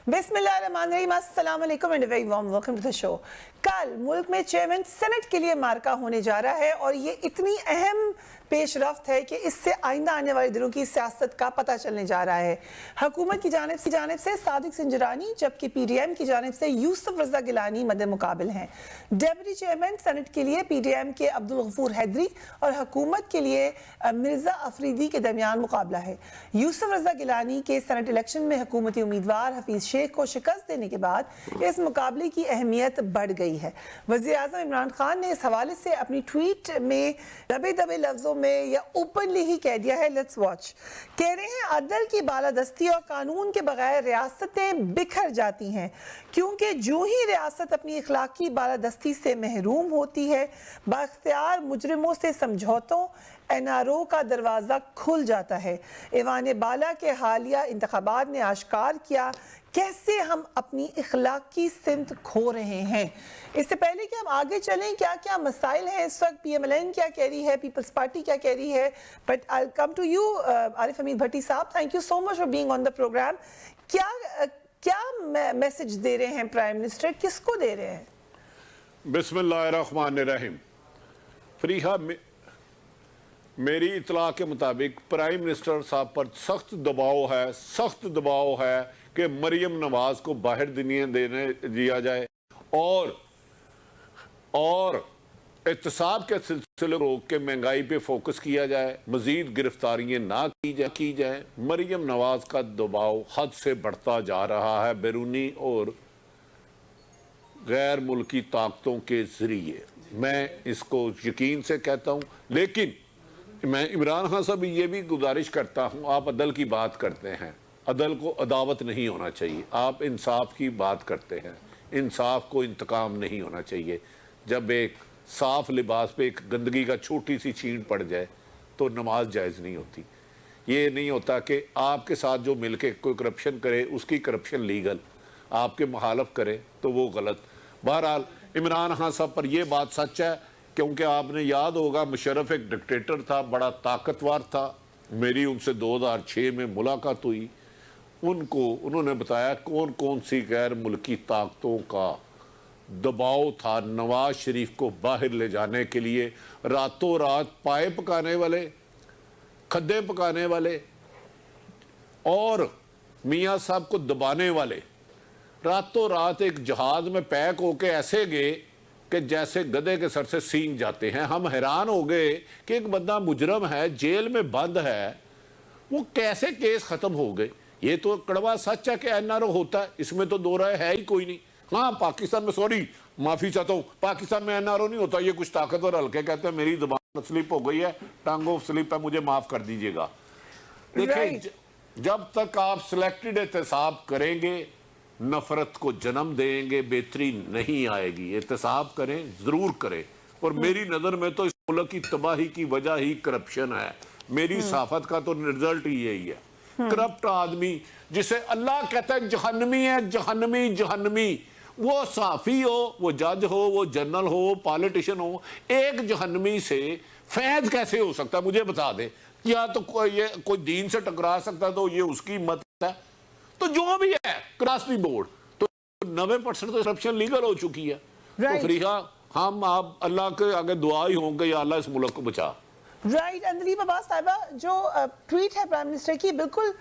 बिस्मिल्लाहिर्रहमानिर्रहीम, अस्सलाम वालेकुम and very warm welcome to the show. कल मुल्क में चेयरमैन सेनेट के लिए मार्का होने जा रहा है और ये इतनी अहम पेशरफ्त है कि इससे आइंदा आने वाले दिनों की सियासत का पता चलने जा रहा है। हुकूमत की जानिब से सादिक सिंजरानी जबकि PDM की जानिब से यूसुफ रजा गिलानी मद्दे मुकाबिल हैं। डेप्यूटी चेयरमैन सेनेट के लिए PDM के अब्दुल गफूर हैदरी और हुकूमत के लिए मिर्जा अफरीदी के दरमियान मुकाबला है। यूसुफ रजा गिलानी के सेनेट इलेक्शन में हुकूमती उम्मीदवार हफीज शेख को शिकस्त देने के बाद इस मुकाबले की अहमियत बढ़ गई है। वज़ीर आज़म इमरान खान ने इस हवाले से अपनी ट्वीट में दबे दबे लफ्जों में या ओपनली ही कह दिया है, लेट्स वॉच। कह रहे हैं अदल की बालादस्ती और कानून के बगैर रियासतें बिखर जाती हैं, क्योंकि जो ही रियासत अपनी इखलाकी बालादस्ती से महरूम होती है, बाख्तियार मुजरिमों से समझौतों NRO का दरवाज़ा खुल जाता है। ईवान बाला के हालिया इंतखाबात ने आश्कार किया कैसे हम अपनी इखलाकी सिमत खो रहे हैं। इससे पहले कि हम आगे चलें, क्या क्या मसाइल हैं इस वक्त, PMLN क्या कह रही है, पीपल्स पार्टी क्या कह रही है, but I will come to you Arif Hamid Bhatti sahab. Thank you so much for being on the program. क्या मैसेज दे रहे हैं प्राइम मिनिस्टर, किसको दे रहे हैं? बिस्मिल्लाहिर्रहमानिर्रहीम। फरीहा, मेरी इतला के मुताबिक प्राइम मिनिस्टर साहब पर सख्त दबाव है कि मरियम नवाज को बाहर देने दिया जाए और एहतसाब के सिलसिले रोक के महंगाई पे फोकस किया जाए, मजीद गिरफ्तारियां ना की जाए। मरियम नवाज का दबाव हद से बढ़ता जा रहा है बैरूनी और गैर मुल्की ताकतों के जरिए। मैं इसको यकीन से कहता हूँ, लेकिन मैं इमरान खान साहब ये भी गुजारिश करता हूँ, आप अदल की बात करते हैं, अदल को अदावत नहीं होना चाहिए। आप इंसाफ की बात करते हैं, इंसाफ को इंतकाम नहीं होना चाहिए। जब एक साफ लिबास पे एक गंदगी का छोटी सी छींट पड़ जाए तो नमाज जायज़ नहीं होती। ये नहीं होता कि आपके साथ जो मिलके कोई करप्शन करे उसकी करप्शन लीगल, आपके मुखालफ करे तो वो गलत। बहरहाल इमरान खान साहब पर यह बात सच है, क्योंकि आपने याद होगा मुशर्रफ एक डिक्टेटर था, बड़ा ताकतवर था। मेरी उनसे 2006 में मुलाकात हुई। उन्होंने बताया कौन कौन सी गैर मुल्की ताकतों का दबाव था नवाज शरीफ को बाहर ले जाने के लिए। रातों रात पाए पकाने वाले, खद्दे पकाने वाले और मियाँ साहब को दबाने वाले रातों रात एक जहाज में पैक होके ऐसे गए कि जैसे गधे के सर से सींग जाते हैं। हम हैरान हो गए कि एक बंदा मुजरम है, जेल में बंद है, वो कैसे केस खत्म हो गए। ये तो कड़वा सच है कि NRO होता है, इसमें तो दो राय है ही कोई नहीं। हाँ, पाकिस्तान में, सॉरी माफी चाहता हूँ, पाकिस्तान में NRO नहीं होता, ये कुछ ताकतवर हल्के कहते हैं। मेरी जुबान स्लिप हो गई है, टंग ऑफ स्लिप है, मुझे माफ कर दीजिएगा। देखिए, जब तक आप सिलेक्टेड एहतसाब करेंगे नफरत को जन्म देंगे, बेहतरी नहीं आएगी। एहतसाब करें, जरूर करें। और मेरी नजर में तो इस मुल्क की तबाही की वजह ही करप्शन है। मेरी साफत का तो रिजल्ट ही यही है। करप्ट आदमी जिसे अल्लाह कहता है जहन्नमी है, जहन्नमी। वो साफी हो, वो जज हो, वो जनरल हो, पॉलिटिशियन हो, एक जहन्नमी से फैज कैसे हो सकता है? मुझे बता दे। या तो कोई दीन से टकरा सकता तो ये उसकी मत है। तो जो भी है क्रॉस दी बोर्ड, तो 90% तो करप्शन लीगल हो चुकी है। तो फरीहा, हम आप अल्लाह के आगे दुआ ही होंगे, या अल्लाह इस मुल्क को बचा। राइट। अंदलीब अब्बास साहिबा, जो ट्वीट है प्राइम मिनिस्टर की, बिल्कुल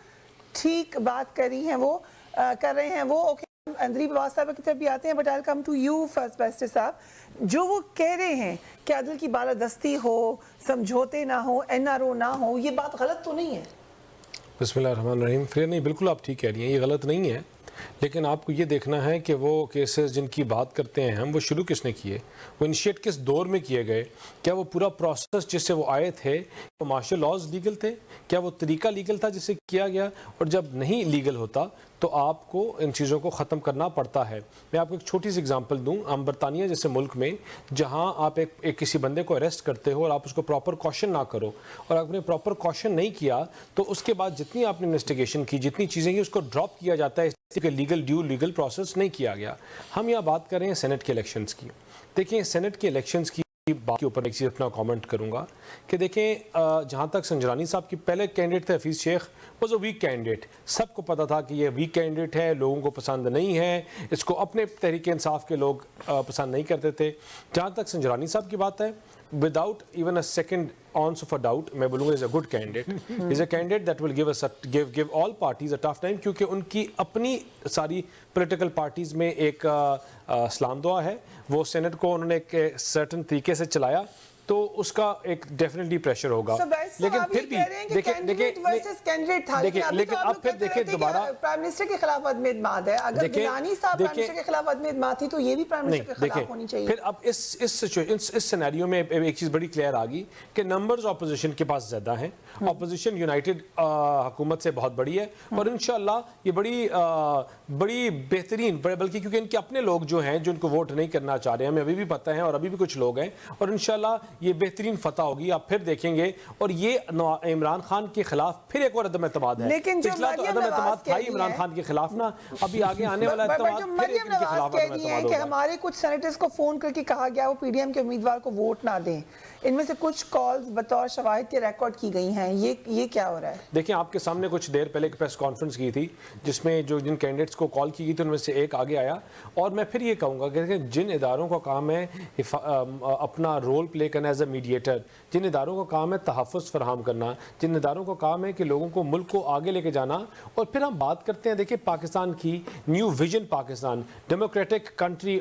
ठीक बात कर रही हैं, वो कर रहे हैं वो। ओके, अंदलीब अब्बास साहिबा की तरफ भी आते हैं, but I will come to you first best साहब। जो वो कह रहे हैं कि अदल की बालादस्ती हो, समझौते ना हो, NRO ना हो, ये बात गलत तो नहीं है? बिस्मिल्लाहिर्रहमानिर्रहीम। फिर नहीं, बिल्कुल आप ठीक कह रही हैं, ये गलत नहीं है। लेकिन आपको ये देखना है कि वो केसेस जिनकी बात करते हैं हम, वो शुरू किसने किए, वो इनिशिएट किस दौर में किए गए, क्या वो पूरा प्रोसेस जिससे वो आए थे, वो मार्शल लॉज लीगल थे, क्या वो तरीका लीगल था जिससे किया गया? और जब नहीं लीगल होता तो आपको इन चीज़ों को ख़त्म करना पड़ता है। मैं आपको एक छोटी सी एग्जांपल दूं। हम बरतानिया जैसे मुल्क में, जहां आप एक किसी बंदे को अरेस्ट करते हो और आप उसको प्रॉपर कॉशन ना करो, और आपने प्रॉपर कॉशन नहीं किया, तो उसके बाद जितनी आपने इन्वेस्टिगेशन की, जितनी चीज़ें की, उसको ड्रॉप किया जाता है, इसलिए लीगल प्रोसेस नहीं किया गया। हम यहाँ बात कर रहे हैं सेनेट के इलेक्शंस की। देखिए, सेनेट के इलेक्शंस की बात के ऊपर एक चीज़ अपना कमेंट करूंगा कि देखें, जहां तक संजरानी साहब की पहले कैंडिडेट थे Hafeez Shaikh, was a weak candidate. सबको पता था कि ये वीक कैंडिडेट है, लोगों को पसंद नहीं है, इसको अपने तहरीक इंसाफ के लोग पसंद नहीं करते थे। जहां तक संजरानी साहब की बात है, without even a second ounce of a doubt, मैं बोलूँगा is a good candidate, is a candidate that will give all parties a tough time, क्योंकि उनकी अपनी सारी पॉलिटिकल पार्टीज में एक सलाम दुआ है। वो सेनेट को उन्होंने एक सर्टन तरीके से चलाया, तो उसका एक डेफिनेटली प्रेशर होगा। लेकिन फिर भी लेकिन अब फिर देखिए दोबारा प्राइम मिनिस्टर के खिलाफ अदम इत्मीनाद है। अगर गिलानी साहब प्राइम मिनिस्टर के खिलाफ अदम इत्मीनाद थी, तो ये भी प्राइम मिनिस्टर के खिलाफ होनी चाहिए। फिर अब इस सिनेरियो में एक चीज बड़ी क्लियर आ गई कि नंबर्स ऑपोजिशन के पास ज्यादा हैं। ऑपोजिशन यूनाइटेड हुकूमत से बहुत बड़ी है, और इंशाल्लाह ये बड़ी बेहतरीन, बल्कि क्योंकि इनके अपने लोग जो हैं, जो इनको वोट नहीं करना चाह रहे हैं, हमें अभी भी पता है, और अभी भी कुछ लोग हैं, और इंशाल्लाह ये बेहतरीन फतह होगी। आप फिर देखेंगे, और ये इमरान खान के खिलाफ फिर एक और अदम एतमाद है। लेकिन जो पिछला तो अदम एतमाद था ही इमरान खान के खिलाफ ना, अभी आगे आने वाला एतमाद फिर इनके खिलाफ अदम एतमाद कि होगा। हमारे कुछ सेनेटर्स को फोन करके कहा गया वो पीडीएम के उम्मीदवार को वोट ना दें। इनमें से कुछ कॉल्स बतौर शवाहिद के रिकॉर्ड की गई हैं। ये क्या हो रहा है? देखिए, आपके सामने कुछ देर पहले एक प्रेस कॉन्फ्रेंस की थी, जिसमें जिन कैंडिडेट्स को कॉल की गई थी उनमें से एक आगे आया। और मैं फिर ये कहूँगा कि जिन इदारों का काम है अपना रोल प्ले करना एज ए मीडिएटर, जिन इदारों का काम है तहफ़्फ़ुज़ फराहम करना, जिन इदारों का काम है कि लोगों को मुल्क को आगे लेके जाना, और फिर हम बात करते हैं, देखिए पाकिस्तान की new vision, Pakistan democratic country,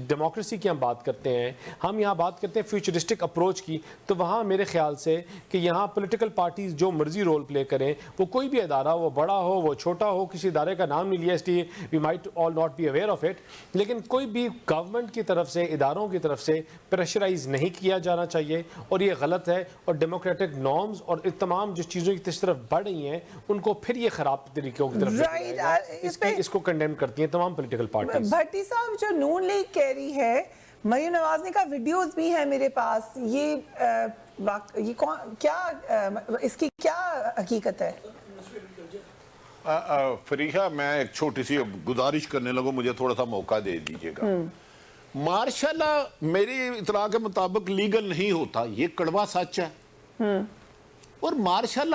democracy की हम बात करते हैं, हम यहाँ बात करते हैं फ्यूचरिस्टिक अप्रोच की, तो वहाँ मेरे ख्याल से कि यहाँ पॉलिटिकल पार्टीज जो मर्जी रोल प्ले करें, वो कोई भी इदारा, वो बड़ा हो वो छोटा हो, किसी इदारे का नाम नहीं लिया इसलिए we might all not be aware of it, लेकिन कोई भी गवर्नमेंट की तरफ से, इदारों की तरफ से प्रेशराइज नहीं किया जाना चाहिए, और ये गलत है। और डेमोक्रेटिक नॉर्म्स और तमाम जिस चीज़ों की तरफ बढ़ रही हैं, उनको फिर ये खराब तरीकों की तरफ इसको कंडेम करती हैं तमाम पॉलिटिकल पार्टीज। भट्टी साहब, जो नून लीग कह रही है, मरियम नवाज ने का वीडियोस भी है मेरे पास, ये कौन, क्या इसकी क्या हकीकत है? फरीहा, मैं एक छोटी सी गुजारिश करने लगूं, मुझे थोड़ा सा मौका दे दीजिएगा। मार्शल मेरी इतला के मुताबिक लीगल नहीं होता, ये कड़वा सच है। और मार्शल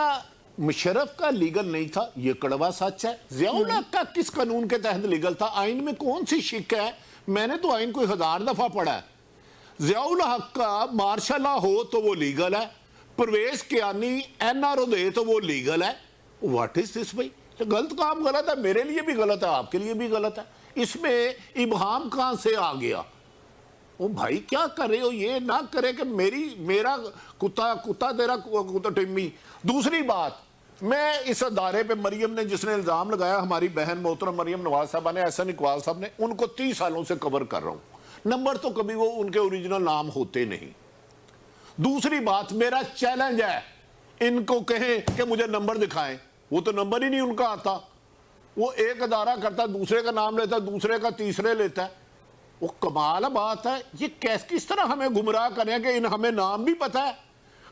मुशर्रफ का लीगल नहीं था, ये कड़वा सच है। ज़ियाउल हक का किस कानून के तहत लीगल था? आइन में कौन सी शिक है? मैंने तो आइन को 1000 दफा पढ़ा है। ज़ियाउल हक का मार्शल हो तो वो लीगल है, परवेज कियानी एनआरओ दे तो वो लीगल है। व्हाट इज दिस भाई? तो गलत काम गलत है, मेरे लिए भी गलत है, आपके लिए भी गलत है। इसमें इबहाम कहां से आ गया? ओ भाई, क्या कर रहे हो? ये ना करे कि मेरा कुत्ता तेरा कुत्ता टिम्मी। दूसरी बात, मैं इस अदारे पे मरियम ने जिसने इल्जाम लगाया, हमारी बहन मोहतरम मरियम नवाज साहबा ने, एहसन इकबाल साहब ने, उनको 30 सालों से कवर कर रहा हूं। नंबर तो कभी वो उनके ओरिजिनल नाम होते नहीं। दूसरी बात, मेरा चैलेंज है, इनको कहें कि मुझे नंबर दिखाएं, वो तो नंबर ही नहीं उनका आता। वो एक अदारा करता, दूसरे का नाम लेता, दूसरे का तीसरे लेता है। वो कमाल बात है। ये किस तरह हमें गुमराह करें कि हमें नाम भी पता है,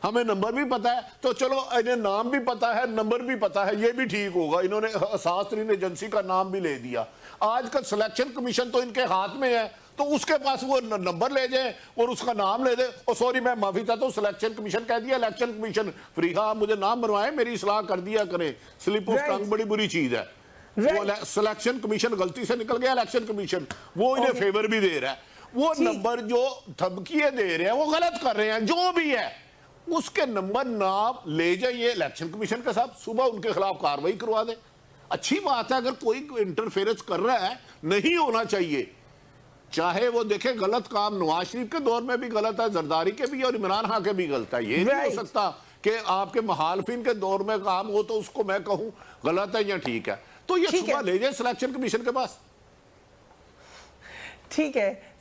हमें नंबर भी पता है, तो चलो इन्हें नाम भी पता है, नंबर भी पता है, ये भी ठीक होगा। इन्होंने असास-तरीन एजेंसी का नाम भी ले दिया। आज का सिलेक्शन कमीशन तो इनके हाथ में है, तो उसके पास वो नंबर ले जाए और उसका नाम ले दे। और सॉरी, मैं माफी चाहता हूँ, सिलेक्शन कमीशन कह दिया, इलेक्शन कमीशन। फरीहा, मुझे नाम बनवाए, मेरी इस्लाह कर दिया करें। स्लिप ऑफ टंग बड़ी बुरी चीज है। वो सिलेक्शन कमीशन गलती से निकल गया, इलेक्शन कमीशन वो इन्हें फेवर भी दे रहा है। वो नंबर जो धमकियां दे रहे हैं वो गलत कर रहे हैं, जो भी है उसके नंबर नाम ले जाइए इलेक्शन कमीशन के साथ, सुबह उनके खिलाफ कार्रवाई करवा दे। अच्छी बात है, अगर कोई इंटरफेरेंस कर रहा है, नहीं होना चाहिए। चाहे वो देखे गलत काम नवाज शरीफ के दौर में भी गलत है, जरदारी के भी और इमरान खान के भी गलत है। ये नहीं हो सकता कि आपके मुखालिफिन के दौर में काम हो तो उसको मैं कहूं गलत है या ठीक है। तो ये सुबह ले जाए सिलेक्शन कमीशन के पास। ठीक है,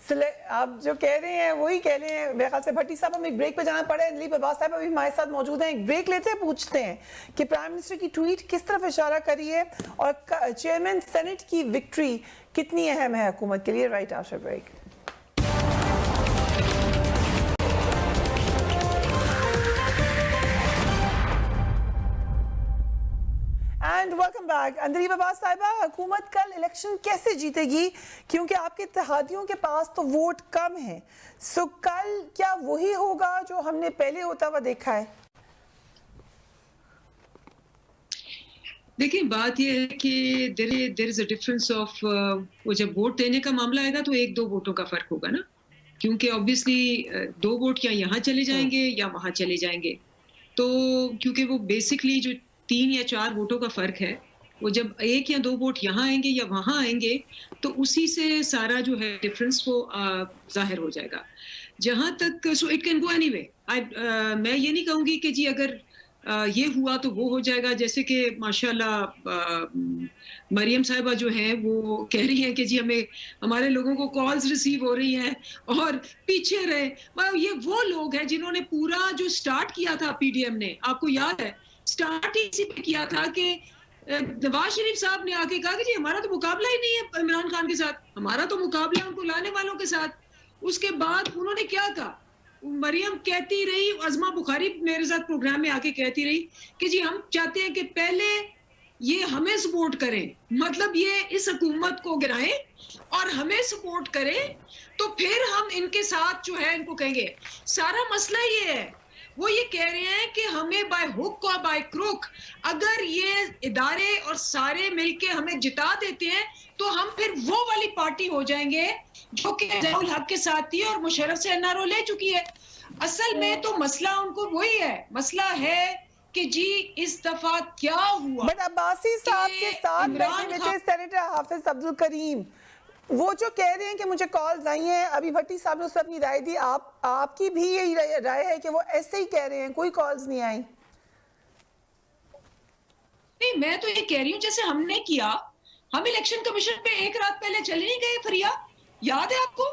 आप जो कह रहे हैं वही कह रहे हैं। मेरे ख्याल से भट्टी साहब, हम एक ब्रेक पे जाना पड़े। दिलीप अब्बास साहब अभी हमारे साथ मौजूद हैं। एक ब्रेक लेते हैं, पूछते हैं कि प्राइम मिनिस्टर की ट्वीट किस तरफ इशारा करी है और चेयरमैन सेनेट की विक्ट्री कितनी अहम है हुकूमत के लिए। Right after break. And welcome back. अंदरी बाबा साहिबा, हुकूमत कल इलेक्शन कैसे जीतेगी, क्योंकि आपके इत्तेहादियों के पास तो वोट कम है। सो कल क्या वही होगा जो हमने पहले होता हुआ देखा है? देखिए, बात यह है कि there is a difference of वो जब वोट देने का मामला आएगा तो 1-2 वोटों का फर्क होगा ना, क्योंकि ऑब्वियसली 2 वोट या यहाँ चले जाएंगे या वहां चले जाएंगे। तो क्योंकि वो बेसिकली जो 3 या 4 वोटों का फर्क है, वो जब 1 या 2 वोट यहाँ आएंगे या वहां आएंगे तो उसी से सारा जो है डिफरेंस वो जाहिर हो जाएगा। जहां तक so it can go anyway. मैं ये नहीं कहूंगी कि जी अगर ये हुआ तो वो हो जाएगा, जैसे कि माशाल्लाह मरियम साहिबा जो हैं वो कह रही हैं कि जी हमें हमारे लोगों को कॉल्स रिसीव हो रही हैं और पीछे रहे। ये वो लोग हैं जिन्होंने पूरा जो स्टार्ट किया था पीडीएम ने, आपको याद है स्टार्ट ही इसी पे किया था कि नवाज शरीफ साहब ने आके कहा कि जी हमारा तो मुकाबला ही नहीं है इमरान खान के साथ, हमारा तो मुकाबला उनको लाने वालों के साथ। उसके बाद उन्होंने क्या कहा, मरियम कहती रही, अजमा बुखारी मेरे साथ प्रोग्राम में आके कहती रही कि जी हम चाहते हैं कि पहले ये हमें सपोर्ट करें, मतलब ये इस हुकूमत को गिराएं और हमें सपोर्ट करें तो फिर हम इनके साथ जो है इनको कहेंगे। सारा मसला ये है, वो ये कह रहे हैं कि हमें बाय हुक और बाय क्रुक अगर ये इदारे और सारे मिलके हमें जिता देते हैं तो हम फिर वो वाली पार्टी हो जाएंगे जो कि ज़ियाउल हक के साथ थी और मुशर्रफ से एनआरओ ले चुकी है। असल में तो मसला उनको वही है, मसला है कि जी इस दफा क्या हुआ। बट अब्बासी साहब के साथ बैठे हुए थे सेनेटर हाफिज अब्दुल करीम, वो जो कह रहे हैं कि मुझे कॉल्स आई हैं, अभी भट्टी साहब ने उस पर अपनी राय दी, आपकी भी यही राय है कि वो ऐसे ही कह रहे हैं, कोई कॉल्स नहीं आई? नहीं, मैं तो ये कह रही हूँ जैसे हमने किया, हम इलेक्शन कमीशन पे एक रात पहले चले नहीं गए फरिया, याद है आपको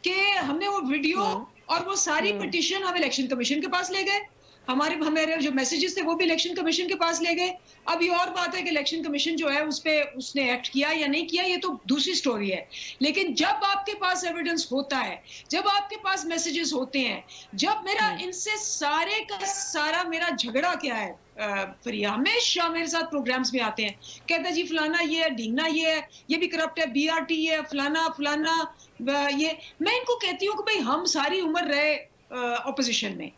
कि हमने वो वीडियो और वो सारी पिटीशन हम इलेक्शन कमीशन के पास ले गए, हमारे जो मैसेजेस थे वो भी इलेक्शन कमीशन के पास ले गए। अब ये और बात है कि इलेक्शन कमीशन जो है उस पे उसने एक्ट किया या नहीं किया, ये तो दूसरी स्टोरी है। लेकिन जब आपके पास एविडेंस होता है, जब आपके पास मैसेजेस होते हैं, जब मेरा इनसे सारे का सारा मेरा झगड़ा क्या है, फरिया हमेशा मेरे साथ प्रोग्राम्स में आते हैं, कहता जी फलाना ये है, ढींगना ये है, ये भी करप्ट है, बीआरटी है, फलाना फलाना ये। मैं इनको कहती हूँ कि भाई हम सारी उम्र रहे ऑपोजिशन में,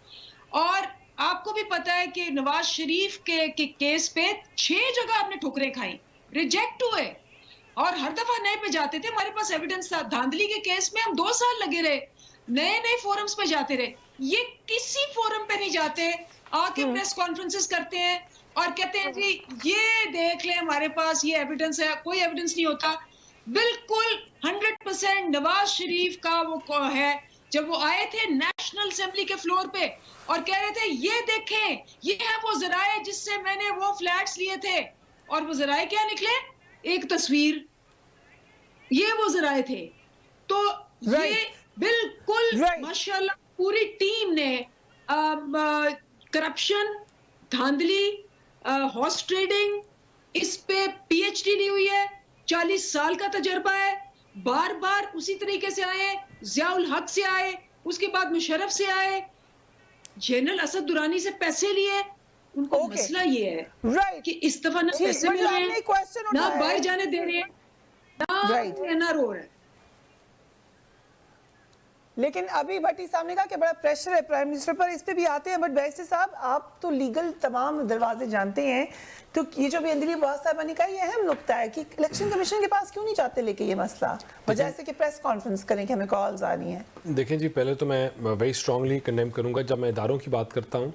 और आपको भी पता है कि नवाज शरीफ के केस पे 6 जगह आपने ठुकरें खाई, रिजेक्ट हुए और हर दफा नए पे जाते थे। हमारे पास एविडेंस था, धांधली के केस में हम 2 साल लगे रहे, नए नए फोरम्स पे जाते रहे। ये किसी फोरम पे नहीं जाते, आके प्रेस कॉन्फ्रेंसेस करते हैं और कहते हैं जी ये देख ले हमारे पास ये एविडेंस है, कोई एविडेंस नहीं होता। बिल्कुल 100% नवाज शरीफ का वो है, जब वो आए थे नेशनल असेंबली के फ्लोर पे और कह रहे थे ये देखें ये है वो जराए जिससे मैंने वो फ्लैट्स लिए थे, और वो जराए क्या निकले, एक तस्वीर, ये वो जराए थे। तो ये बिल्कुल माशाल्लाह पूरी टीम ने करप्शन, धांधली, हॉर्स ट्रेडिंग, इस पे पीएचडी ली हुई है, 40 साल का तजर्बा है, बार बार उसी तरीके से आए, ज़ियाउल हक से आए, उसके बाद मुशर्रफ से आए, जनरल असद दुरानी से पैसे लिए। उनको मसला ये है कि इस दफा ना पैसे मिल रहे हैं, ना बाहर जाने दे रहे हैं, ना एनआरओ है। लेकिन अभी भट्टी साहब ने कहा कि बड़ा प्रेशर है प्राइम मिनिस्टर पर, इस पे भी आते हैं। बट वैसे साहब आप तो लीगल तमाम दरवाजे जानते हैं, तो ये जो भी अंदरी बात साहब ने कहा ये अहम नुकता है कि इलेक्शन कमीशन के पास क्यों नहीं जाते लेके ये मसला, वजह से कि प्रेस कॉन्फ्रेंस करें कि हमें कॉल्स आ रही हैं। देखें जी, पहले तो मैं वेरी स्ट्रांगली कंडेम करूंगा, जब मैं इदारों की बात करता हूँ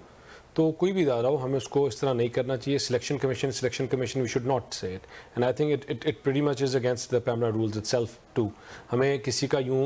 तो कोई भी इदारा हो हमें उसको इस तरह नहीं करना चाहिए। Selection commission we should not say it, and I think it pretty much is against the PEMRA rules itself too. हमें किसी का यूं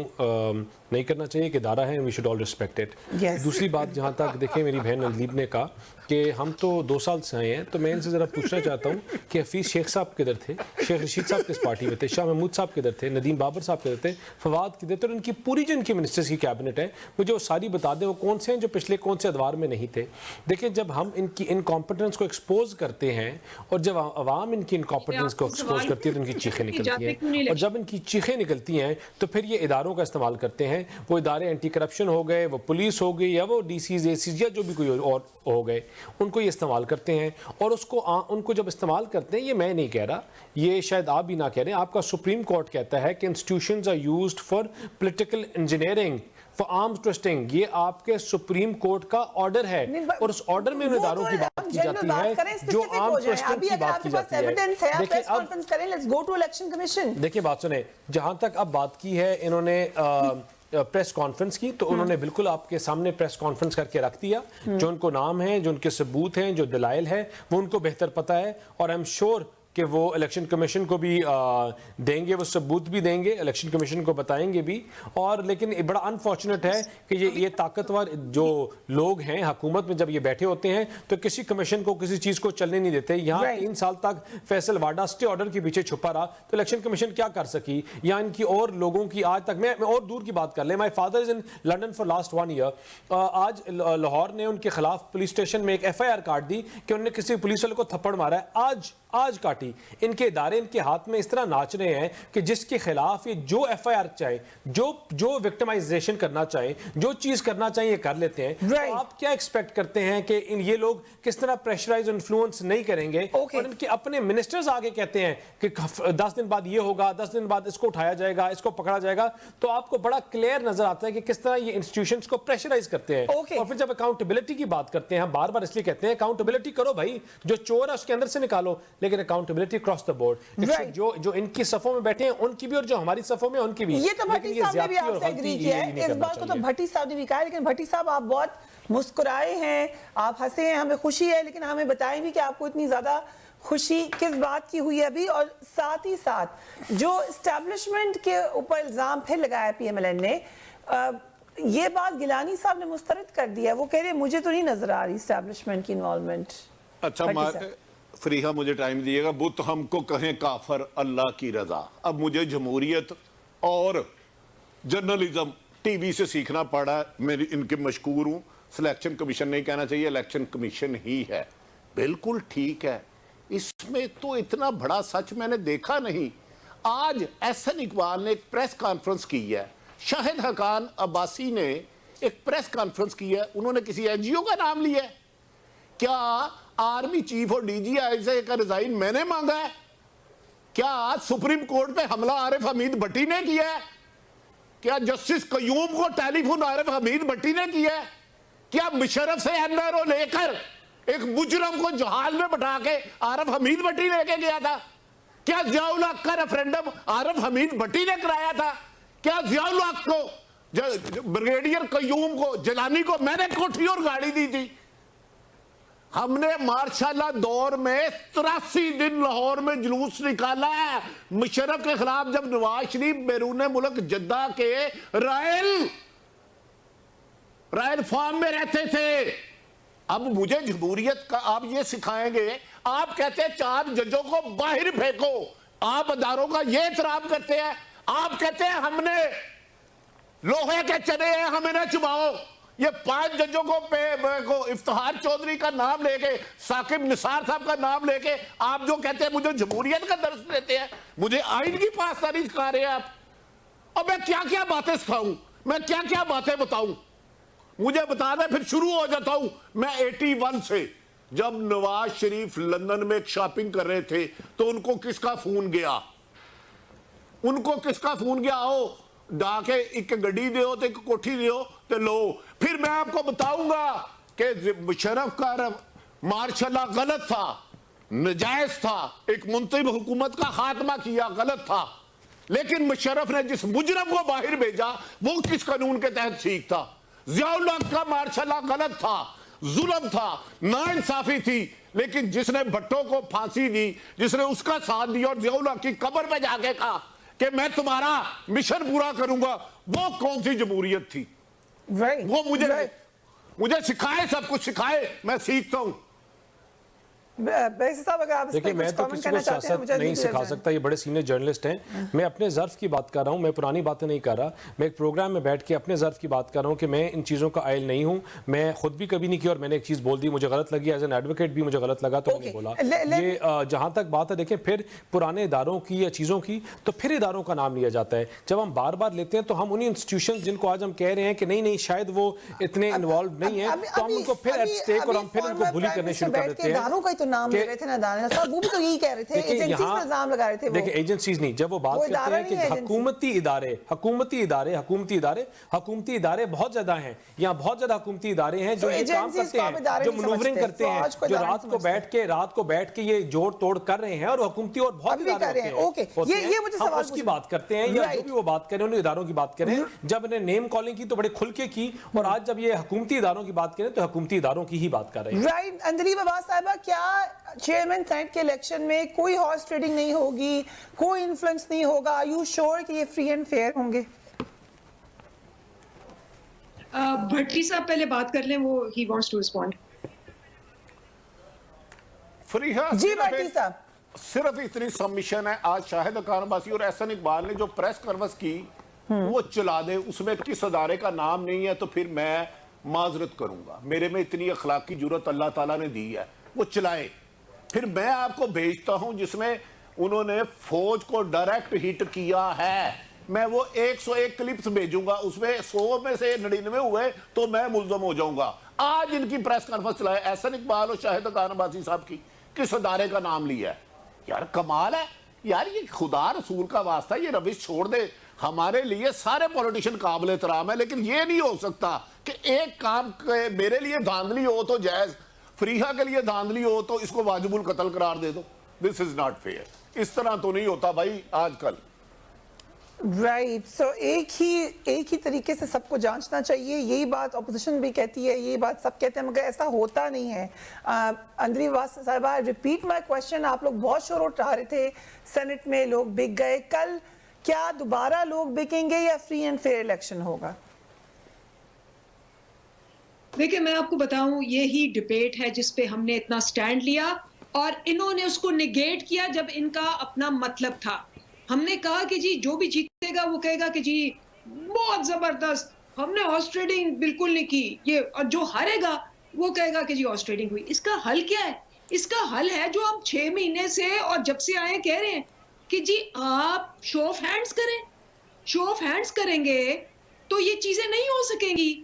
नहीं करना चाहिए कि इदारा है, we should all respect it. दूसरी बात, जहाँ तक देखें मेरी बहन अदलीब ने कहा कि हम तो 2 साल से आए हैं, तो मैं इनसे ज़रा पूछना चाहता हूँ कि हफीज़ शेख साहब किधर थे, शेख रशीद साहब किस पार्टी में थे, शाह महमूद साहब किधर थे, नदीम बाबर साहब किधर थे, फवाद किधर थे, और उनकी पूरी जो इनकी मिनिस्टर्स की कैबिनेट है मुझे वो सारी बता दें वो कौन से हैं जो पिछले कौन से अदवार में नहीं थे। देखिए, जब हम इनकी इनकॉम्पिटेंस को एक्सपोज करते हैं और जब आवाम इनकी इनकॉम्पिटेंस को एक्सपोज करती है तो इनकी चीखें निकलती हैं, और जब इनकी चीखें निकलती हैं तो फिर ये इदारों का इस्तेमाल करते हैं हैं वो इदारे एंटी करप्शन हो गए, वो पुलिस हो गई, या वो डीसीज एसीज या जो भी कोई और हो गए, उनको ये इस्तेमाल करते हैं। और उनको जब इस्तेमाल करते हैं, ये मैं नहीं कह रहा, ये शायद आप भी ना कह रहे हैं, आपका सुप्रीम कोर्ट कहता है कि institutions are used for political engineering, for arms twisting. ये आपके सुप्रीम कोर्ट का ऑर्डर है और उस ऑर्डर में उन इदारों की बात की जाती है जो आर्म्स ट्विस्टिंग की बात की जाती है। देखिए अब देखिए बात सुने, जहां तक अब बात की है इन्होंने प्रेस कॉन्फ्रेंस की, तो उन्होंने बिल्कुल आपके सामने प्रेस कॉन्फ्रेंस करके रख दिया। जो उनको नाम है, जो उनके सबूत हैं, जो दलाइल है, वो उनको बेहतर पता है। और आई एम श्योर कि वो इलेक्शन कमीशन को भी देंगे, वो सबूत भी देंगे, इलेक्शन कमीशन को बताएंगे भी। और लेकिन बड़ा अनफॉर्चुनेट है कि ये ताकतवर जो लोग हैं हुकूमत में जब ये बैठे होते हैं तो किसी कमीशन को किसी चीज को चलने नहीं देते। यहाँ 3 साल तक फैसल वाडा स्टे ऑर्डर के पीछे छुपा रहा, तो इलेक्शन कमीशन क्या कर सकी? या इनकी और लोगों की आज तक, मैं और दूर की बात कर ले, my father is in London for last 1 year. आज लाहौर ने उनके खिलाफ पुलिस स्टेशन में एक FIR काट दी कि उन्होंने किसी पुलिस वाले को थप्पड़ मारा है। आज काटी। इनके इदारे इनके हाथ में इस तरह नाच रहे हैं कि जिसके खिलाफ ये जो FIR चाहे, जो विक्टिमाइजेशन करना चाहे, जो चीज करना चाहिए ये कर लेते हैं। तो आप क्या एक्सपेक्ट करते हैं कि ये लोग किस तरह प्रेशराइज इन्फ्लुएंस नहीं करेंगे? और इनके अपने मिनिस्टर्स आगे कहते हैं कि 10 दिन बाद ये होगा, 10 दिन बाद इसको उठाया जाएगा, इसको पकड़ा जाएगा। तो आपको बड़ा क्लियर नजर आता है कि किस तरह ये इंस्टीट्यूशंस को प्रेशराइज करते हैं। और फिर जब अकाउंटेबिलिटी की बात करते हैं, बार बार इसलिए कहते हैं अकाउंटेबिलिटी करो भाई, जो चोर है उसके अंदर से निकालो, लेकिन अकाउंटेबिलिटी क्रॉस द बोर्ड। जो इनकी सफों में बैठे हैं उनकी भी और जो हमारी सफों में उनकी भी। ये तो भट्टी साहब ने भी आपसे एग्री किया है, इस बात को तो भट्टी साहब ने भी कहा है। लेकिन भट्टी साहब आप बहुत मुस्कुराए हैं, आप हंसे हैं, हमें खुशी है, लेकिन हमें बताएं भी कि आपको इतनी ज्यादा खुशी किस बात की हुई है अभी। और साथ ही साथ जो एस्टैब्लिशमेंट के ऊपर इल्जाम फिर लगाया PMLN ने, ये बात गिलानी साहब ने मुस्तरद कर दिया। वो कह रहे मुझे तो नहीं नजर आ रही एस्टैब्लिशमेंट की इन्वॉल्वमेंट। अच्छा फरीहा, मुझे टाइम दिएगा। बुत हमको कहें काफर, अल्लाह की रजा। अब मुझे जमहूरियत और जर्नलिज्म टीवी से सीखना पड़ा। मैं इनके मशकूर हूं। सिलेक्शन कमीशन नहीं कहना चाहिए, इलेक्शन कमीशन ही है। बिल्कुल ठीक है, इसमें तो इतना बड़ा सच मैंने देखा नहीं। आज SN इकबाल ने एक प्रेस कॉन्फ्रेंस की है, शाहिद हकान अब्बासी ने एक प्रेस कॉन्फ्रेंस की है, उन्होंने किसी NGO का नाम लिया है। क्या आर्मी चीफ और DGI से का रिजाइन मैंने मांगा है? क्या सुप्रीम कोर्ट पे हमला आरिफ हमीद भट्टी ने किया है? क्या जस्टिस कयूम को टेलीफोन आरिफ हमीद भट्टी ने किया है? क्या मुशर्रफ से NRO लेकर एक मुजरम को जहाज में बैठा के आरिफ हमीद भट्टी लेके गया था? क्या जियाउल हक का रेफरेंडम आरिफ हमीद भट्टी ने कराया था? क्या जियाउल हक को, ब्रिगेडियर कयूम को, जलानी को मैंने कोठी और गाड़ी दी थी? हमने मार्शाल्लाह दौर में 83 दिन लाहौर में जुलूस निकाला है मुशर्रफ के खिलाफ, जब नवाज शरीफ बैरून मुल्क जद्दा के रॉयल फार्म में रहते थे। अब मुझे जमहूरियत का आप ये सिखाएंगे? आप कहते हैं 4 जजों को बाहर फेंको, आप अदारोों का ये एहतराम करते हैं। आप कहते हैं हमने लोहे के चने हैं, हमें ना चुबाओ। ये 5 जजों को इफ्तिखार चौधरी का नाम लेके, साकिब निसार साहब का नाम लेके आप जो कहते हैं मुझे जमहूरियत का दर्ज देते हैं, मुझे आइन की पासदारी सिखा रहे हैं आप। और मैं क्या क्या बातें सिखाऊं, मैं क्या क्या बातें बताऊं? मुझे बता दें, फिर शुरू हो जाता हूं। मैं 81 से जब नवाज शरीफ लंदन में शॉपिंग कर रहे थे तो उनको किसका फोन गया? उनको किसका फोन गया? आओ डाके एक गड्डी दो तो एक कोठी दो तो लो। फिर मैं आपको बताऊंगा कि मुशर्रफ का मार्शल गलत था, नजायज था, एक मुंतखब हुकूमत का खात्मा किया, गलत था। लेकिन मुशर्रफ ने जिस मुजरम को बाहर भेजा वो किस कानून के तहत ठीक था? जियाउल हक का मार्शल गलत था, जुल्म था, नाइंसाफी थी। लेकिन जिसने भट्टो को फांसी दी, जिसने उसका साथ दिया और जियाउल हक की कब्र पे जाके कहा कि मैं तुम्हारा मिशन पूरा करूंगा, वो कौन सी जमहूरियत थी? वो मुझे सिखाए, सब कुछ सिखाए, मैं सीखता हूं। बैसी साहब, अगर आप इस देखिए, पे मैं कुछ तो कमेंट किसी को करना चाहते हैं, सियासत मुझे नहीं सिखा सकता, ये बड़े सीनियर जर्नलिस्ट हैं। मैं अपने ज़र्फ की बात कर रहा हूँ, मैं पुरानी बातें नहीं कर रहा। मैं एक प्रोग्राम में बैठ के अपने ज़र्फ की बात कर रहा हूँ कि मैं इन चीज़ों का आयल नहीं हूँ। मैं खुद भी कभी नहीं किया और मैंने एक चीज़ बोल दी, मुझे गलत लगी, एज एन एडवोकेट भी मुझे गलत लगा तो मैंने बोला। ये जहाँ तक बात है, देखें, फिर पुराने इदारों की या चीज़ों की, तो फिर इदारों का नाम लिया जाता है। जब हम बार बार लेते हैं तो हम उन्हीं इंस्टीट्यूशन जिनको आज हम कह रहे हैं कि नहीं नहीं शायद वो इतने इन्वॉल्व नहीं है, तो हम उनको फिर एट स्टेक और हम फिर उनको बुली करने शुरू कर देते हैं। इदारों का ही तो नाम ले रहे थे ना दानिश साहब, वो भी तो यही कह रहे थे, एजेंसीज पे इल्जाम लगा रहे थे। देखिए, एजेंसीज नहीं, जब वो बात करते हैं कि हुकूमती इदारे बहुत ज्यादा हैं, यहाँ बहुत ज्यादा हुकूमती इदारे हैं जो ये काम करते हैं, जो मनूवरिंग करते हैं, जो रात को बैठ के ये जोड़ तोड़ कर रहे हैं, और हुकूमती और बहुत इदारे होते हैं। ये मुझे सवाल उसकी बात करते हैं, या जो भी वो बात करें, उन इदारों की बात करें। जब इन्हें नेम कॉलिंग की तो बड़े खुल के की, और आज जब ये हुकूमती इदारों की बात करें तो हुकूमती इदारों की ही बात कर रहे हैं। राइट। अंदलीब अब्बास साहिबा, क्या चेयरमैन सेनेट के इलेक्शन में कोई हॉर्स ट्रेडिंग नहीं होगी, कोई इन्फ्लुएंस नहीं होगा? आर यू श्योर कि ये फ्री एंड फेयर होंगे? भट्टी साहब पहले बात कर लें, वो ही wants to respond. Fariha ji Bhatti sahab, सिर्फ इतनी सबमिशन है, आज शाहिद खान अब्बासी और एहसन इकबाल ने जो प्रेस कॉन्फ्रेंस की वो चला दे, उसमें किस अदारे का नाम नहीं है, तो फिर मैं माजरत करूंगा। मेरे में इतनी अखलाकी जुर्रत अल्लाह ताला ने दी है, वो चलाए। फिर मैं आपको भेजता हूं जिसमें उन्होंने फौज को डायरेक्ट हिट किया है, मैं वो 101 क्लिप्स भेजूंगा, उसमें 100 में से 99 हुए तो मैं मुल्ज़म हो जाऊंगा। आज इनकी प्रेस कॉन्फ्रेंस चलाए एहसन इकबाल और शाहिद खान अब्बासी साहब की, किस अदारे का नाम लिया है? यार कमाल है यार, ये खुदा रसूल का वास्ता ये रविश छोड़ दे। हमारे लिए सारे पॉलिटिशियन काबिल एहतराम है, लेकिन ये नहीं हो सकता कि एक काम के मेरे लिए धांधली हो तो जायज, फरीहा के लिए धांधली हो तो इसको वाजिबुल कत्ल करार दे दो। This is not fair. इस तरह तो नहीं होता भाई आजकल। राइट। सो एक ही तरीके से सबको जांचना चाहिए, यही बात अपोजिशन भी कहती है, यही बात सब कहते हैं, मगर ऐसा होता नहीं है। अंदलीब अब्बास साहिबा, रिपीट माय क्वेश्चन। आप लोग बहुत शोर उठा रहे थे, सेनेट में लोग बिक गए, कल क्या दोबारा लोग बिकेंगे या फ्री एंड फेयर इलेक्शन होगा? देखिए, मैं आपको बताऊं, यही डिबेट है जिस पे हमने इतना स्टैंड लिया और इन्होंने उसको निगेट किया जब इनका अपना मतलब था। हमने कहा कि जी जो भी जीतेगा वो कहेगा कि जी बहुत जबरदस्त, हमने हॉर्स ट्रेडिंग बिल्कुल नहीं की ये, और जो हारेगा वो कहेगा कि जी हॉर्स ट्रेडिंग हुई। इसका हल क्या है? इसका हल है जो हम 6 महीने से और जब से आए कह रहे हैं कि जी आप शो ऑफ हैंड्स करें। शो ऑफ हैंड्स करेंगे तो ये चीजें नहीं हो सकेंगी।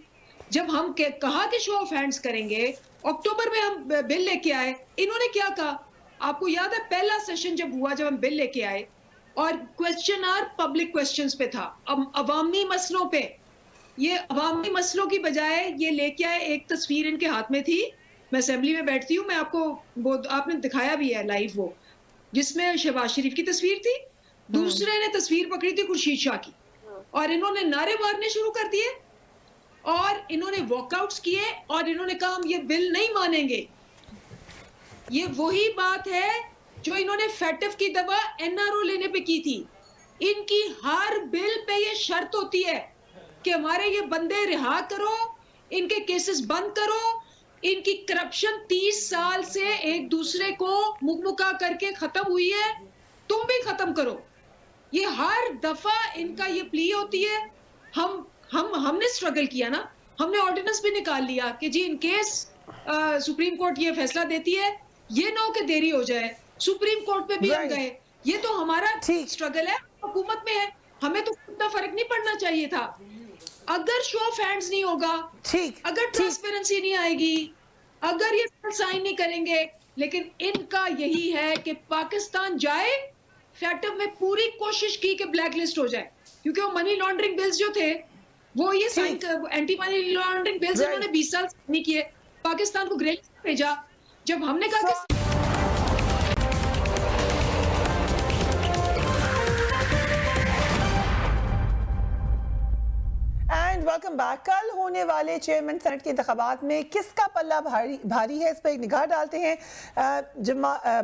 जब हम कहा कि शो ऑफ हैंड्स करेंगे, अक्टूबर में हम बिल लेके आए, इन्होंने क्या कहा आपको याद है? पहला सेशन जब हुआ, जब हम बिल लेके आए और क्वेश्चन आर पब्लिक क्वेश्चंस पे था, अब अवामी मसलों पे, ये अवामी मसलों की बजाय ये लेके आए। एक तस्वीर इनके हाथ में थी, मैं असेंबली में बैठती हूँ, मैं आपको वो आपने दिखाया भी है लाइव, वो जिसमें शहबाज शरीफ की तस्वीर थी, दूसरे ने तस्वीर पकड़ी थी खुर्शीद शाह की, और इन्होंने नारे मारने शुरू कर दिए और इन्होंने वॉकआउट्स किए और इन्होंने कहा हम ये बिल नहीं मानेंगे। ये वही बात है जो इन्होंने फैटफ की दवा एनआरओ लेने पे की थी। इनकी हर बिल पे ये शर्त होती है कि हमारे ये बंदे रिहा करो, इनके केसेस बंद करो, इनकी करप्शन 30 साल से एक दूसरे को मुकमुका करके खत्म हुई है, तुम भी खत्म करो। ये हर दफा इनका ये प्ली होती है। हमने स्ट्रगल किया ना, हमने ऑर्डिनेंस भी निकाल लिया कि जी इन केस सुप्रीम कोर्ट ये फैसला देती है, ये ना हो कि देरी हो जाए, सुप्रीम कोर्ट पे भी हम गए। ये तो हमारा स्ट्रगल है, हुकूमत में है, हमें तो इतना फर्क नहीं पड़ना चाहिए था। अगर शो ऑफ हैंड्स नहीं होगा, अगर ट्रांसपेरेंसी नहीं आएगी, अगर ये साइन नहीं करेंगे, लेकिन इनका यही है कि पाकिस्तान जाए। फैक्टम में पूरी कोशिश की कि ब्लैक लिस्ट हो जाए, क्योंकि वो मनी लॉन्ड्रिंग बिल्स जो थे वो ये sign, anti money laundering bills इन्होंने 20 साल नहीं किए, पाकिस्तान को ग्रे लिस्ट भेजा। जब हमने कहा कि वेलकम बैक। कल होने वाले चेयरमैन सेनेट के इंतखाबात में किसका पल्ला भारी है, इस पर एक निगाह डालते हैं।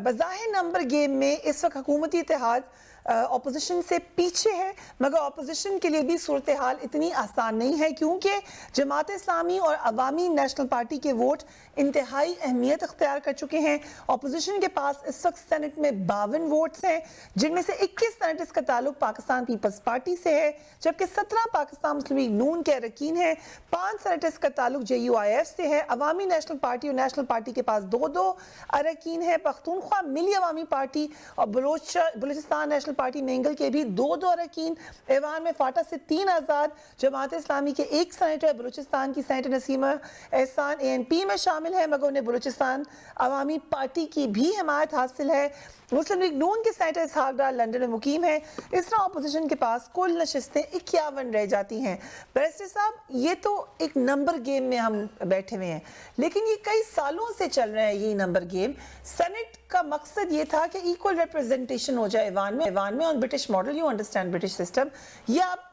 बज़ाहिर नंबर गेम में इस वक्त हुकूमती इत्तेहाद ऑपोजिशन से पीछे है, मगर ऑपोजिशन के लिए भी सूरत हाल इतनी आसान नहीं है, क्योंकि जमात इस्लामी और अवामी नेशनल पार्टी के वोट इंतहाई अहमियत अख्तियार कर चुके हैं। ऑपोजिशन के पास इस वक्त सेनेट में 52 वोट्स हैं, जिनमें से 21 सेनेटर्स का ताल्लुक पाकिस्तान पीपल्स पार्टी से है, जबकि 17 पाकिस्तान मुस्लिम लीग नून के अरकान हैं। 5 सेनेटर्स का ताल्लुक JUIF से है। अवामी नेशनल पार्टी और नेशनल पार्टी के पास 2-2 अरकान है। पख्तूनख्वा मिली अवामी पार्टी और बलूचिस्तान नेशनल पार्टी मेंगल के भी 2-2 अरकान। ऐवान में फाटा से 3 आज़ाद, जमात इस्लामी के 1 सेनेटर, बलूचिस्तान की सेनेटर नसीमा एहसान ANP में शामिल है, मगर उन्हें बलूचिस्तान अवामी पार्टी की भी हिमायत हासिल है। मुस्लिम लीग नून के सेनेटर इसहाक डार लंदन में मुकीम है। इस तरह अपोजिशन के पास कुल नशिस्तें 51 रह जाती हैं। बैरिस्टर साहब, ये तो एक नंबर गेम में हम बैठे हुए हैं, लेकिन ये कई सालों से चल रहा है ये नंबर गेम। सेनेट का मकसद ये था कि इक्वल रिप्रेजेंटेशन हो जाए ऐवान में on British model, you understand British system. ये आप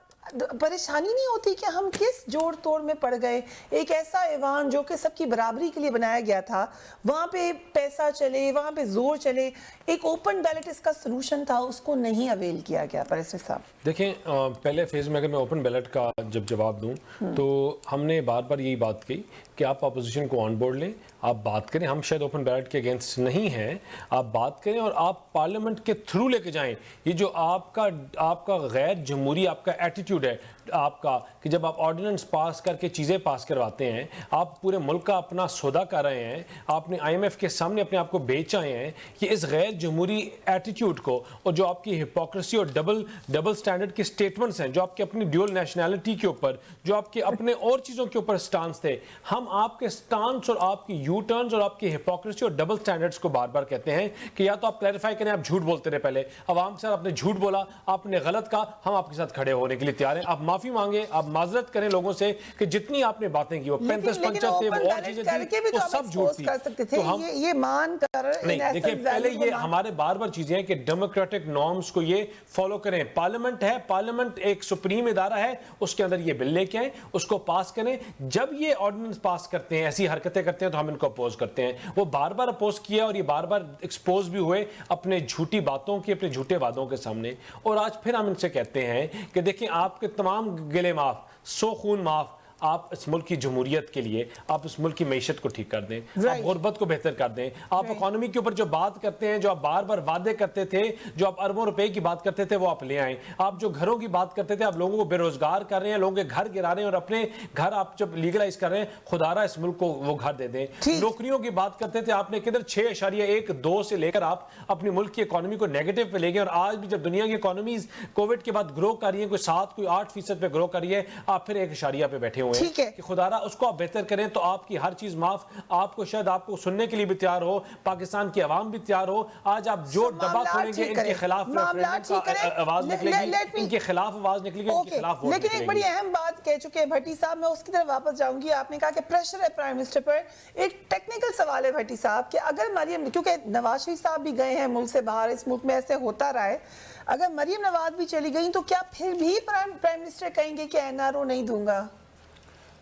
परेशानी नहीं होती कि हम किस जोड़ तोड़ में पड़ गए? एक ऐसा ऐवान जो कि सबकी बराबरी के लिए बनाया गया था, वहाँ पे पैसा चले, वहाँ पे जोर चले, एक ओपन बैलेट इसका सोल्यूशन था, उसको नहीं अवेल किया गया। बैरिस्टर साहब देखें, पहले फेज में अगर मैं ओपन बैलेट का जब जवाब दूं तो हमने बार बार यही बात की कि आप अपोजिशन को ऑन बोर्ड लें, आप बात करें। हम शायद ओपन बैलेट के अगेंस्ट नहीं हैं, आप बात करें और आप पार्लियामेंट के थ्रू लेके जाएं। ये जो आपका गैर जमहूरी आपका एटीट्यूड है आपका, कि जब आप ऑर्डिनेंस पास करके चीज़ें पास करवाते हैं, आप पूरे मुल्क का अपना सौदा कर रहे हैं, आपने IMF के सामने अपने आप को बेच आए हैं, कि इस गैर जमहूरी एटीट्यूड को और जो आपकी हिपोक्रेसी और डबल स्टैंडर्ड के स्टेटमेंट्स हैं, जो आपके अपनी ड्यूअल नेशनैलिटी के ऊपर, जो आपके अपने और चीज़ों के ऊपर स्टांस थे, हम आपके स्टांस और आपकी यू टर्न्स और आपकी हिपोक्रेसी और डबल स्टैंडर्ड्स को बार बार कहते हैं कि या तो आप क्लैरिफाई करें, आप झूठ बोलते रहे पहले, अवाम के साथ आपने झूठ बोला, आपने गलत कहा, हम आपके साथ खड़े होने के लिए तैयार हैं। आप माफी मांगे, आप माजरत करें लोगों से कि जितनी आपने बातें की, वो 35 पंचर थे, वो और चीजें थी, वो सब झूठ थी। तो हम ये मान कर नहीं, देखिए, पहले ये हमारे बार बार चीजें हैं कि डेमोक्रेटिक नॉर्म्स को ये फॉलो करें। पार्लियामेंट है, पार्लियामेंट एक सुप्रीम इदारा है, उसके अंदर ये बिल लेके आए, उसको पास करें। जब ये ऑर्डिनेंस पास करते हैं, ऐसी हरकतें करते हैं, तो हम इनको अपोज करते हैं। वो बार बार अपोज किया और ये बार बार एक्सपोज भी हुए अपने झूठी बातों की, अपने झूठे वादों के सामने। और आज फिर हम इनसे कहते हैं कि देखिए, आपके तमाम गिले माफ, 100 खून माफ, आप इस मुल्क की जमहूरियत के लिए, आप इस मुल्क की मैशत को ठीक कर दें, आप गुर्बत को बेहतर कर दें, आप इकोनॉमी के ऊपर जो बात करते हैं, जो आप बार बार वादे करते थे, जो आप अरबों रुपए की बात करते थे, वो आप ले आए। आप जो घरों की बात करते थे, आप लोगों को बेरोजगार कर रहे हैं, लोगों के घर गिरा रहे हैं, और अपने घर आप जब लीगलाइज कर रहे हैं, खुदारा इस मुल्क को वो घर दे दें। नौकरियों की बात करते थे, आपने किधर 6.12 से लेकर आप अपनी मुल्क की इकोनॉमी को नेगेटिव पे ले गए। और आज भी जब दुनिया की इकोनॉमी कोविड के बाद ग्रो कर रही है, कोई 7 कोई 8% पे ग्रो कर रही है, आप फिर 1 पे बैठे हुए हैं कि खुदा उसको आप बेहतर करें तो आपकी हर चीज माफ। आपको शायद आपको सुनने के लिए भी तैयार हो, पाकिस्तान की आवाम भी तैयार हो। आज आप जो डब्बा खोलेंगे, इनके खिलाफ आवाज निकलेगी, इनके खिलाफ आवाज निकलेगी, इनके खिलाफ वोट लेकिन एक बड़ी अहम बात कह चुके हैं भट्टी साहब, मैं उसकी तरफ वापस जाऊंगी। आपने कहा कि प्रेशर है प्राइम मिनिस्टर पर। एक टेक्निकल सवाल है भट्टी साहब कि अगर मरियम, क्योंकि नवाज शरीफ साहब भी गए हैं मुल्क से बाहर, इस मुल्क में ऐसे होता रहा है, अगर मरियम नवाज भी चली गई तो क्या फिर भी प्राइम मिनिस्टर कहेंगे कि NRO नहीं दूंगा?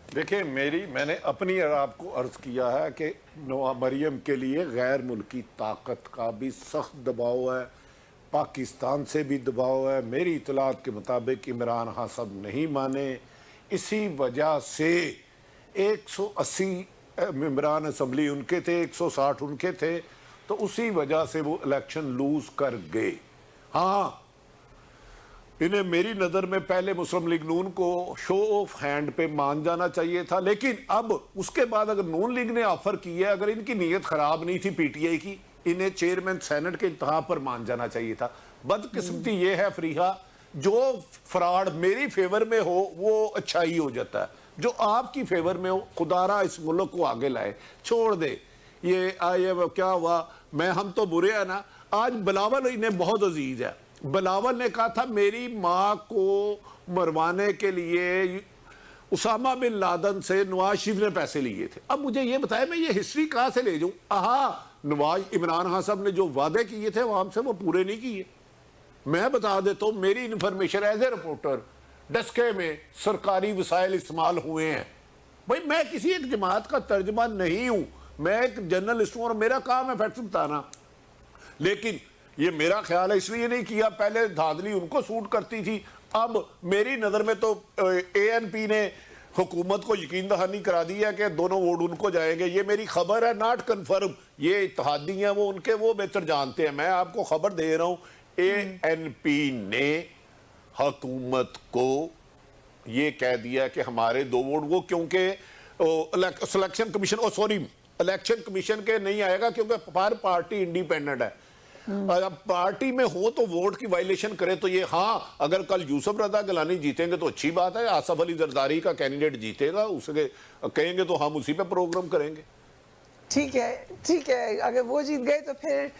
देखिए, मैंने अपनी आपको अर्ज किया है कि मरियम के लिए गैर मुल्की ताकत का भी सख्त दबाव है, पाकिस्तान से भी दबाव है। मेरी इतलात के मुताबिक इमरान खान साहब नहीं माने, इसी वजह से 180 मेंबरान असम्बली उनके थे, 160 उनके थे, तो उसी वजह से वो इलेक्शन लूज कर गए। हाँ, इन्हें मेरी नज़र में पहले मुस्लिम लीग नून को शो ऑफ हैंड पे मान जाना चाहिए था, लेकिन अब उसके बाद अगर नून लीग ने ऑफर की है, अगर इनकी नीयत खराब नहीं थी PTI की, इन्हें चेयरमैन सेनेट के इंतहा पर मान जाना चाहिए था। बदकिस्मती ये है फरीहा, जो फ्रॉड मेरी फेवर में हो वो अच्छा ही हो जाता है, जो आपकी फेवर में हो खुदारा इस मुल्क को आगे लाए। छोड़ दे ये क्या हुआ, हम तो बुरे हैं ना। आज बिलावल इन्हें बहुत अजीज है। बिलावल ने कहा था मेरी माँ को मरवाने के लिए उसामा बिन लादन से नवाज शरीफ ने पैसे लिए थे। अब मुझे ये बताया मैं ये हिस्ट्री कहाँ से ले जाऊँ? इमरान खान साहब ने जो वादे किए थे वहां से वो पूरे नहीं किए। मैं बता देता हूँ, मेरी इन्फॉर्मेशन एज ए रिपोर्टर, डस्के में सरकारी वसाइल इस्तेमाल हुए हैं। भाई मैं किसी एक जमात का तर्जमान नहीं हूँ, मैं एक जर्नलिस्ट हूँ और मेरा काम है फैक्ट बताना। लेकिन ये मेरा ख्याल है इसलिए नहीं किया। पहले धांधली उनको सूट करती थी, अब मेरी नज़र में तो ANP ने हुकूमत को यकीन दहानी करा दी है कि दोनों वोट उनको जाएंगे। ये मेरी खबर है, नॉट कन्फर्म। ये इत्तेहादी हैं, वो उनके वो बेहतर जानते हैं। मैं आपको खबर दे रहा हूँ, ANP ने हुकूमत को ये कह दिया कि हमारे 2 वोट, वो क्योंकि सिलेक्शन कमीशन इलेक्शन कमीशन के नहीं आएगा क्योंकि हर पार्टी इंडिपेंडेंट है। अब पार्टी में हो तो वोट की वायलेशन करे तो ये, हाँ अगर कल यूसुफ रजा गिलानी जीतेंगे तो अच्छी बात है, आसफ अली जरदारी का कैंडिडेट जीतेगा, उसके कहेंगे तो हम उसी पे प्रोग्राम करेंगे। ठीक है, अगर वो जीत गए तो फिर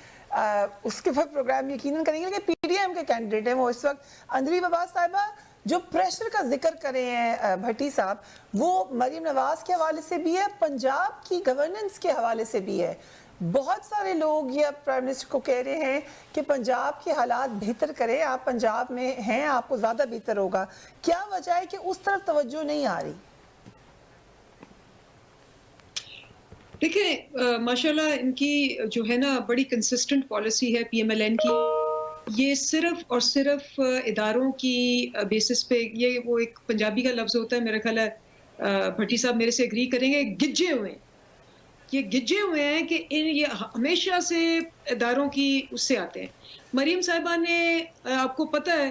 उसके बाद प्रोग्राम यकीनन करेंगे। लेकिन PDM के कैंडिडेट हैं वो इस वक्त, अंजलि बाबा साहिबा जो प्रेशर का जिक्र करे हैं भट्टी साहब, वो मरीम नवाज के हवाले से भी है, पंजाब की गवर्नेंस के हवाले से भी है। बहुत सारे लोग ये प्राइम मिनिस्टर को कह रहे हैं कि पंजाब के हालात बेहतर करें, आप पंजाब में हैं, आपको ज़्यादा बेहतर होगा। क्या वजह है कि उस तरफ तवज्जो नहीं आ रही? देखिए माशाल्लाह इनकी जो है ना बड़ी कंसिस्टेंट पॉलिसी है PMLN की। ये सिर्फ और सिर्फ इदारों की बेसिस पे, ये वो एक पंजाबी का लफ्ज़ होता है, मेरा ख्याल है भट्टी साहब मेरे से एग्री करेंगे, गिज्जे हुए हैं। ये गिज्जे हुए हैं कि ये हमेशा से इदारों की उससे आते हैं। मरीम साहिबा ने, आपको पता है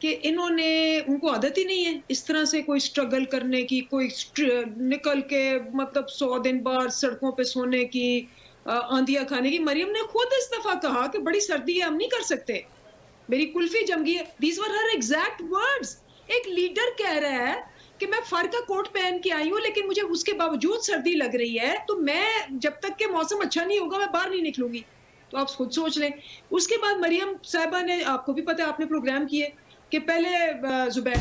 कि इन्होंने, उनको आदत ही नहीं है इस तरह से कोई स्ट्रगल करने की, कोई निकल के मतलब 100 दिन बाद सड़कों पे सोने की, आंधियां खाने की। मरीम ने खुद इस दफा कहा कि बड़ी सर्दी है, हम नहीं कर सकते, मेरी कुल्फी जम गई है। These were her exact words. एक लीडर कह रहा है कि मैं फर का कोट पहन के आई हूँ लेकिन मुझे उसके बावजूद सर्दी लग रही है, तो मैं जब तक के मौसम अच्छा नहीं होगा मैं बाहर नहीं निकलूंगी। तो आप खुद सोच लें। उसके बाद मरियम साहिबा ने, आपको भी पता है, आपने प्रोग्राम किए कि पहले जुबैर